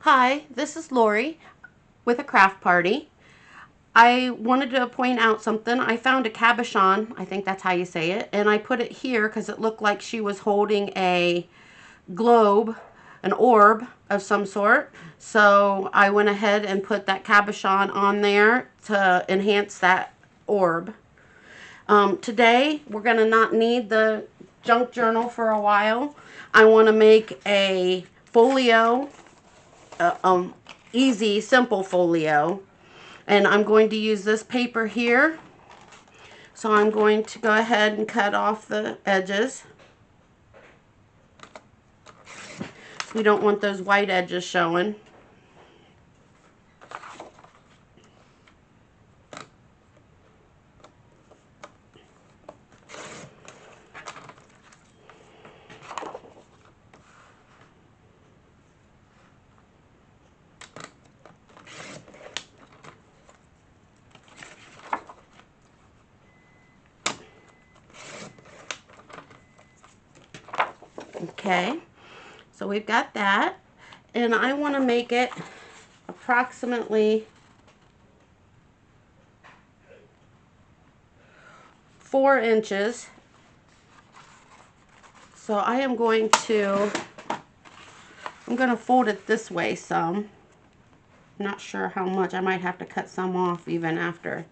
Hi, this is Lori with a craft party. I wanted to point out something. I found a cabochon, I think that's how you say it, and I put it here because it looked like she was holding a globe, an orb of some sort. So I went ahead and put that cabochon on there to enhance that orb. Today, we're going to not need the junk journal for a while. I want to make a folio, uh, um, easy, simple folio. And I'm going to use this paper here. So I'm going to go ahead and cut off the edges. We don't want those white edges showing. Okay, so we've got that. And I want to make it approximately 4 inches. So I'm going to fold it this way some. I'm not sure how much. I might have to cut some off even after.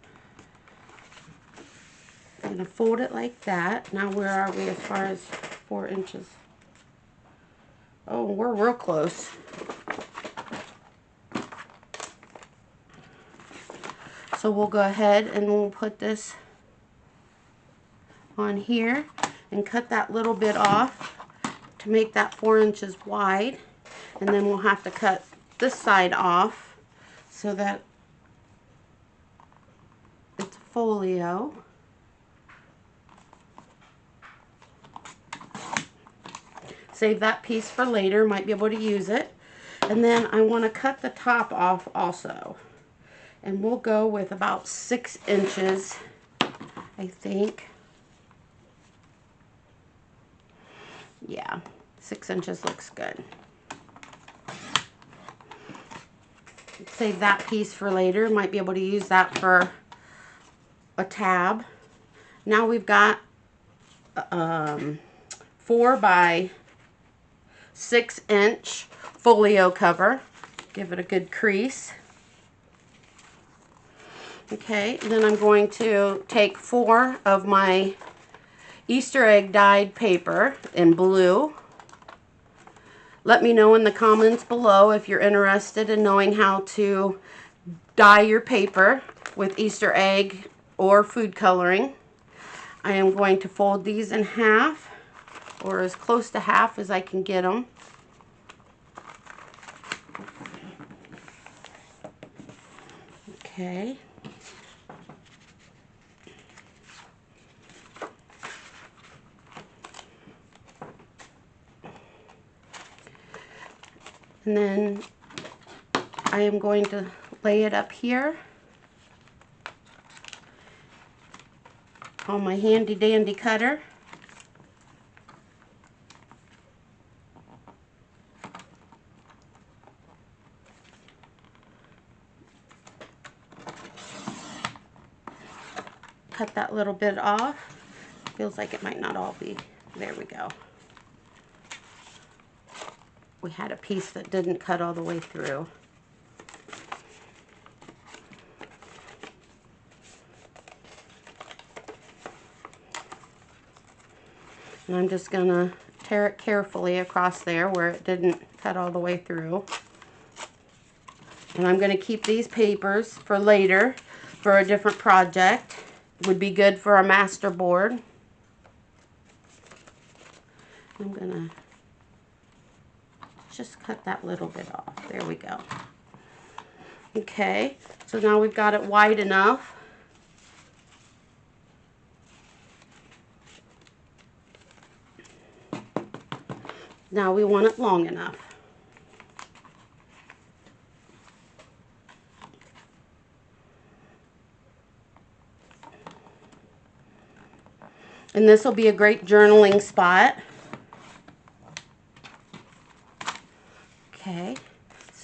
I'm going to fold it like that. Now where are we as far as 4 inches? Oh, we're real close. So we'll go ahead and we'll put this on here and cut that little bit off to make that 4 inches wide. And then we'll have to cut this side off so that it's folio. Save that piece for later, might be able to use it. And then I want to cut the top off also. And we'll go with about 6 inches, I think. Yeah, 6 inches looks good. Save that piece for later, might be able to use that for a tab. Now we've got 4 by 6 inch folio cover. Give it a good crease. Okay, then I'm going to take 4 of my Easter egg dyed paper in blue. Let me know in the comments below if you're interested in knowing how to dye your paper with Easter egg or food coloring. I am going to fold these in half, or as close to half as I can get them. Okay. And then I am going to lay it up here on my handy dandy cutter. Cut that little bit off. Feels like it might not all be. There we go. We had a piece that didn't cut all the way through. And I'm just going to tear it carefully across there where it didn't cut all the way through. And I'm going to keep these papers for later for a different project. Would be good for a master board. I'm going to just cut that little bit off. There we go. Okay, so now we've got it wide enough. Now we want it long enough. And this will be a great journaling spot. Okay,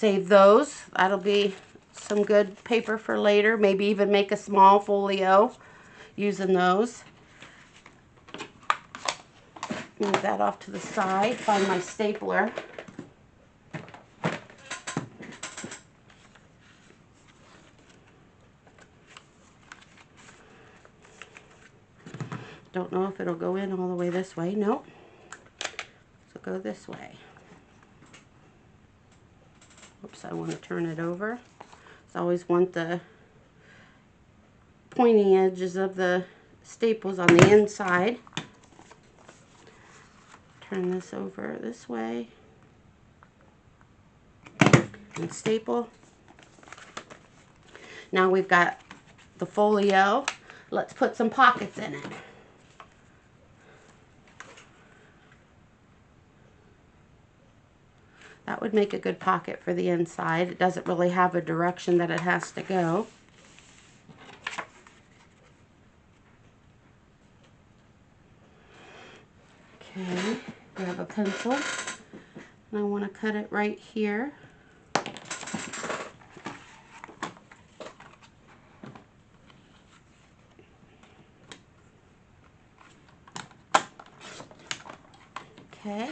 save those. That'll be some good paper for later. Maybe even make a small folio using those. Move that off to the side. Find my stapler. Don't know if it'll go in all the way this way. Nope. So go this way. Oops, I want to turn it over. So I always want the pointy edges of the staples on the inside. Turn this over this way. And staple. Now we've got the folio. Let's put some pockets in it. That would make a good pocket for the inside. It doesn't really have a direction that it has to go. Okay, grab a pencil, and I want to cut it right here. Okay.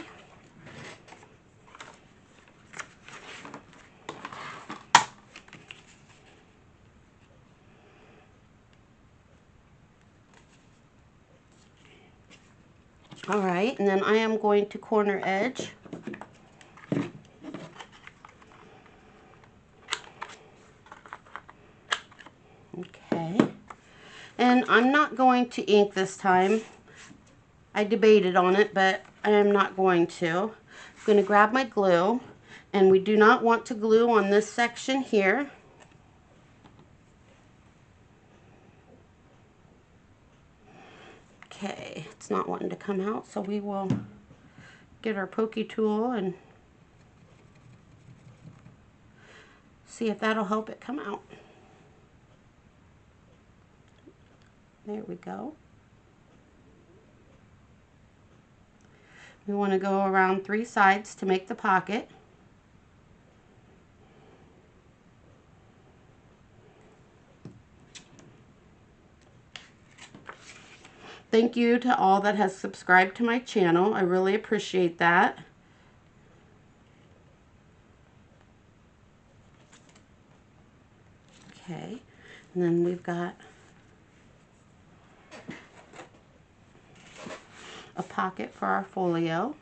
All right, and then I am going to corner edge. Okay, and I'm not going to ink this time. I debated on it, but I am not going to. I'm going to grab my glue, and we do not want to glue on this section here. Okay, it's not wanting to come out, so we will get our pokey tool and see if that'll help it come out. There we go. We want to go around 3 sides to make the pocket. Thank you to all that has subscribed to my channel. I really appreciate that. Okay, and then we've got a pocket for our folio.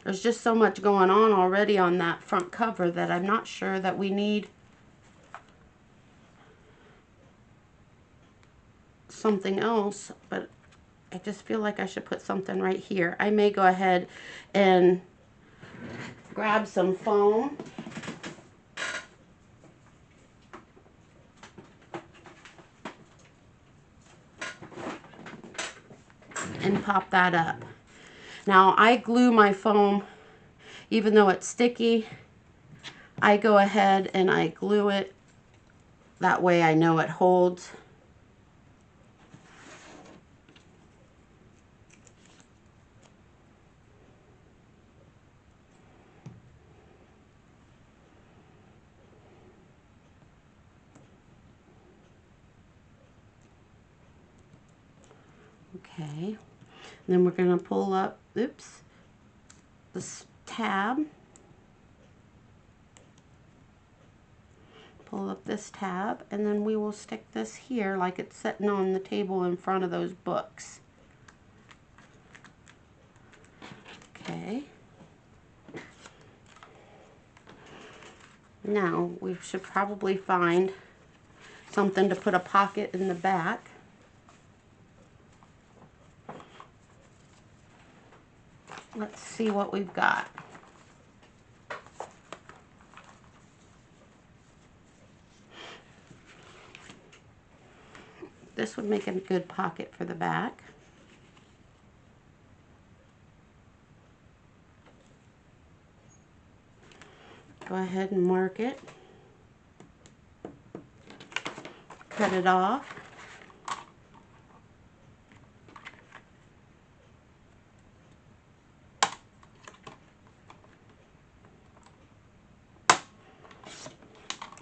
There's just so much going on already on that front cover that I'm not sure that we need something else, but I just feel like I should put something right here. I may go ahead and grab some foam and pop that up. Now I glue my foam, even though it's sticky, I go ahead and I glue it. That way I know it holds. Okay, then we're going to pull up, oops, this tab. Pull up this tab, and then we will stick this here like it's sitting on the table in front of those books. Okay. Now we should probably find something to put a pocket in the back. Let's see what we've got. This would make a good pocket for the back. Go ahead and mark it. cut it off.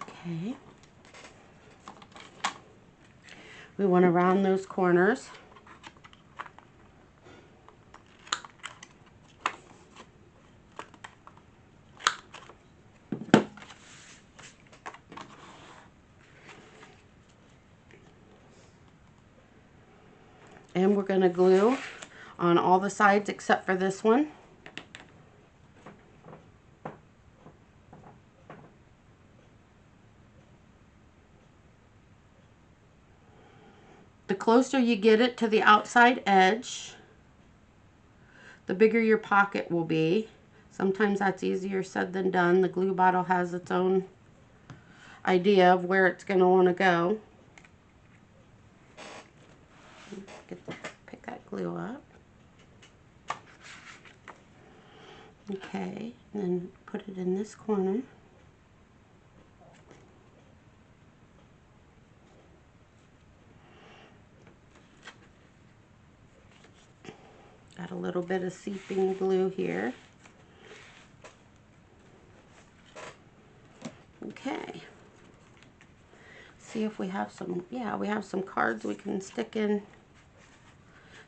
Okay. We want to round those corners. And we're going to glue on all the sides except for this one. The closer you get it to the outside edge, the bigger your pocket will be. Sometimes that's easier said than done. The glue bottle has its own idea of where it's going to want to go. Pick that glue up. Okay, and then put it in this corner. Got a little bit of seeping glue here. Okay. See if we have some, yeah, we have some cards we can stick in,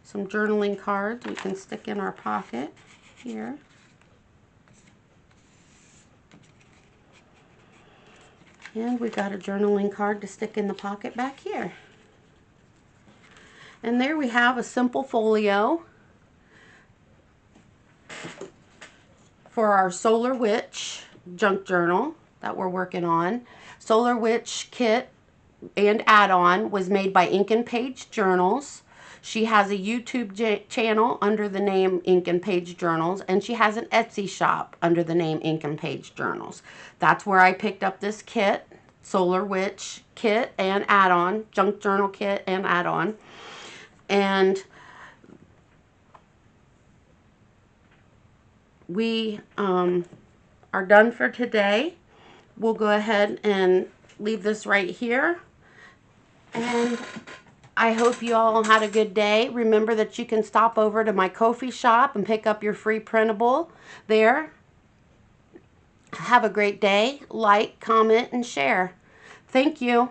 some journaling cards we can stick in our pocket here. And we got a journaling card to stick in the pocket back here. And there we have a simple folio for our Solar Witch junk journal that we're working on. Solar Witch kit and add-on was made by Ink and Page Journals. She has a YouTube channel under the name Ink and Page Journals, and she has an Etsy shop under the name Ink and Page Journals. That's where I picked up this kit, Solar Witch kit and add-on, junk journal kit and add-on. And we are done for today. We'll go ahead and leave this right here. And I hope you all had a good day. Remember that you can stop over to my Ko-fi shop and pick up your free printable there. Have a great day. Like, comment, and share. Thank you.